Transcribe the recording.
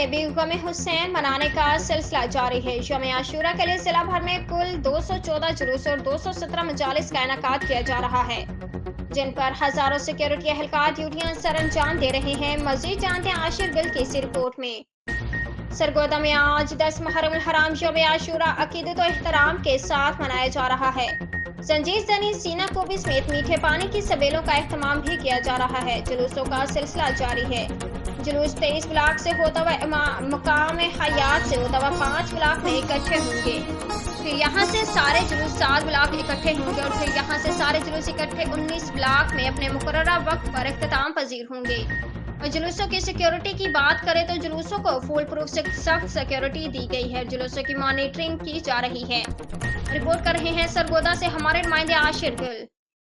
میں بھی غم حسین منانے کا سلسلہ جاری ہے۔ یوم عاشورہ کے لیے ضلع بھر میں کل 214 جلوس اور 217 مجالس کا انعقاد کیا جا رہا ہے، جن پر ہزاروں سیکیورٹی اہلکار ڈیوٹیاں سر انجام دے رہے ہیں۔ مزید جانتے ہیں عاشر گل کی اسی رپورٹ میں۔ سرگودا میں آج 10 محرم الحرام یوم عاشورہ عقیدت و احترام کے ساتھ منایا جا رہا ہے۔ زنجیر زنی سینہ کوبی سمیت میٹھے پانی کی سبیلوں کا اہتمام بھی کیا جا رہا ہے۔ جلوسوں کا سلسلہ جاری ہے۔ جلوس 23 بلاک سے ہوتا ہوا مقام حیات سے ہوتا ہوا 5 بلاک میں اکٹھے ہوں گے، پھر یہاں سے سارے جلوس 7 بلاک اکٹھے ہوں گے اور پھر یہاں سے سارے جلوس اکٹھے 19 بلاک میں اپنے مقررہ وقت پر اختتام پذیر ہوں گے۔ اور جلوسوں کی سیکیورٹی کی بات کریں تو جلوسوں کو فول پروف سخت سیکیورٹی دی گئی ہے۔ جلوسوں کی مانیٹرنگ کی جا رہی ہے۔ رپورٹ کر رہے ہیں سرگودا سے ہمارے نمائندے عاشر گل۔